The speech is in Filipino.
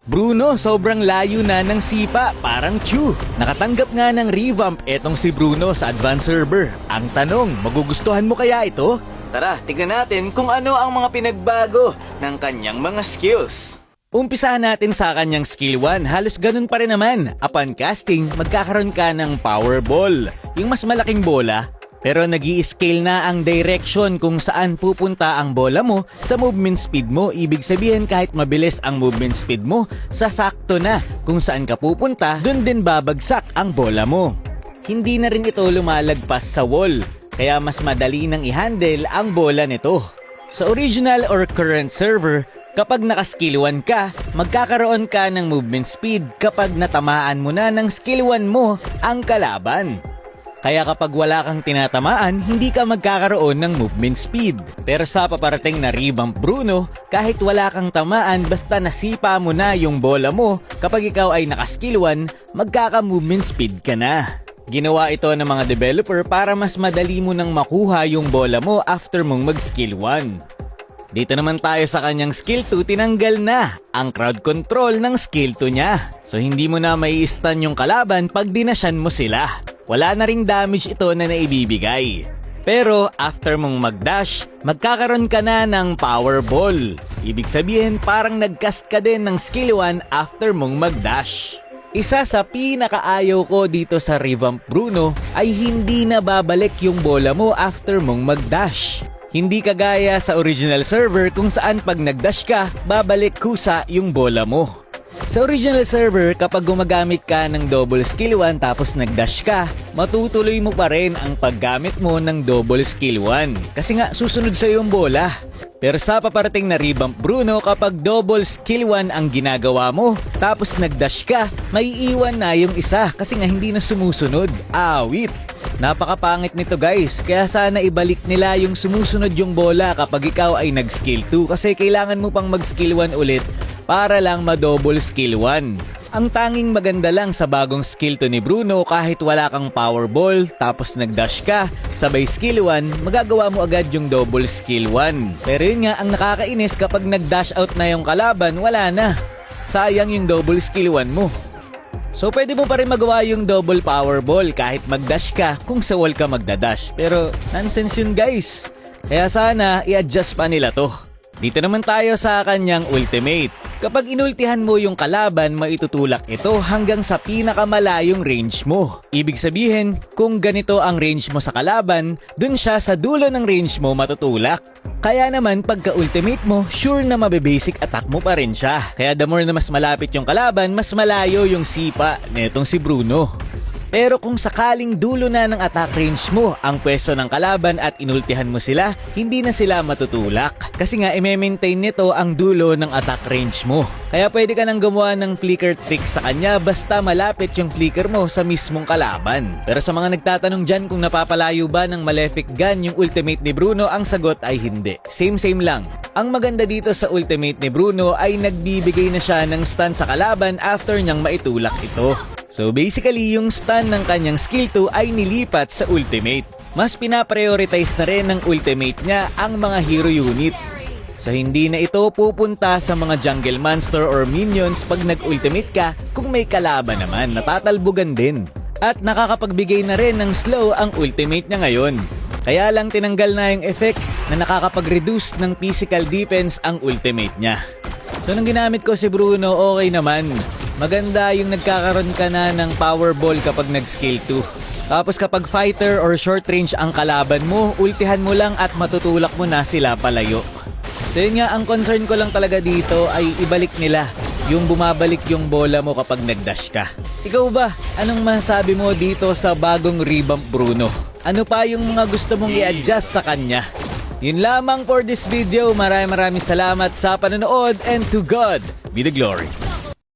Bruno, sobrang layo na ng sipa, parang Chu. Nakatanggap nga ng revamp etong si Bruno sa advanced server. Ang tanong, magugustuhan mo kaya ito? Tara, tignan natin kung ano ang mga pinagbago ng kanyang mga skills. Umpisahan natin sa kanyang skill 1, halos ganun pa rin naman. Upon casting, magkakaroon ka ng power ball, yung mas malaking bola. Pero nag-i-scale na ang direction kung saan pupunta ang bola mo sa movement speed mo. Ibig sabihin kahit mabilis ang movement speed mo, sasakto na kung saan ka pupunta, dun din babagsak ang bola mo. Hindi na rin ito lumalagpas sa wall, kaya mas madali nang i-handle ang bola nito. Sa original or current server, kapag naka-skill 1 ka, magkakaroon ka ng movement speed kapag natamaan mo na ng skill 1 mo ang kalaban. Kaya kapag wala kang tinatamaan, hindi ka magkakaroon ng movement speed. Pero sa paparating na revamp Bruno, kahit wala kang tamaan basta nasipa mo na yung bola mo, kapag ikaw ay naka-skill 1, magkaka-movement speed ka na. Ginawa ito ng mga developer para mas madali mo nang makuha yung bola mo after mong mag-skill 1. Dito naman tayo sa kanyang skill 2, tinanggal na ang crowd control ng skill 2 niya. So hindi mo na may stun yung kalaban pag dinasyan mo sila. Wala na ring damage ito na naibibigay. Pero after mong mag-dash, magkakaroon ka na ng power ball. Ibig sabihin parang nag-cast ka din ng skill 1 after mong mag-dash. Isa sa pinakaayaw ko dito sa revamp Bruno ay hindi na babalik yung bola mo after mong mag-dash. Hindi kagaya sa original server kung saan pag nag-dash ka, babalik kusa yung bola mo. Sa original server, kapag gumagamit ka ng double skill 1 tapos nag-dash ka, matutuloy mo pa rin ang paggamit mo ng double skill 1. Kasi nga, susunod sa yung bola. Pero sa paparating na revamp Bruno, kapag double skill 1 ang ginagawa mo, tapos nag-dash ka, may iwan na yung isa kasi nga hindi na sumusunod. Awit! Napakapangit nito guys, kaya sana ibalik nila yung sumusunod yung bola kapag ikaw ay nag-skill 2 kasi kailangan mo pang mag-skill 1 ulit para lang ma-double skill 1. Ang tanging maganda lang sa bagong skill 2 ni Bruno, kahit wala kang power ball tapos nag-dash ka, sabay skill 1, magagawa mo agad yung double skill 1. Pero yun nga, ang nakakainis kapag nag-dash out na yung kalaban, wala na. Sayang yung double skill 1 mo. So pwede mo pa rin magawa yung double power ball kahit mag-dash ka kung sa wall ka magda-dash. Pero nonsense yun guys. Kaya sana i-adjust pa nila to. Dito naman tayo sa kanyang ultimate. Kapag inultihan mo yung kalaban, maitutulak ito hanggang sa pinakamalayong range mo. Ibig sabihin, kung ganito ang range mo sa kalaban, dun siya sa dulo ng range mo matutulak. Kaya naman pagka-ultimate mo, sure na mabe-basic attack mo pa rin siya. Kaya the more na mas malapit yung kalaban, mas malayo yung sipa netong si Bruno. Pero kung sakaling dulo na ng attack range mo ang pwesto ng kalaban at inultihan mo sila, hindi na sila matutulak. Kasi nga i-maintain nito ang dulo ng attack range mo. Kaya pwede ka nang gumawa ng flicker trick sa kanya basta malapit yung flicker mo sa mismong kalaban. Pero sa mga nagtatanong dyan kung napapalayo ba ng Malefic Gun yung ultimate ni Bruno, ang sagot ay hindi. Same lang. Ang maganda dito sa ultimate ni Bruno ay nagbibigay na siya ng stun sa kalaban after niyang maitulak ito. So basically, yung stun ng kanyang skill 2 ay nilipat sa ultimate. Mas pinaprioritize na rin ng ultimate niya ang mga hero unit. So hindi na ito pupunta sa mga jungle monster or minions pag nag-ultimate ka kung may kalaban naman, natatalbugan din. At nakakapagbigay na rin ng slow ang ultimate niya ngayon. Kaya lang tinanggal na yung effect na nakakapag-reduce ng physical defense ang ultimate niya. So nung ginamit ko si Bruno, okay naman. Maganda yung nagkakaroon ka na ng power ball kapag nag-skill 2. Tapos kapag fighter or short range ang kalaban mo, ultihan mo lang at matutulak mo na sila palayo. So yun nga, ang concern ko lang talaga dito ay ibalik nila yung bumabalik yung bola mo kapag nag-dash ka. Ikaw ba? Anong masasabi mo dito sa bagong revamp Bruno? Ano pa yung mga gusto mong i-adjust sa kanya? Yun lamang for this video. Maraming salamat sa panonood and to God be the glory.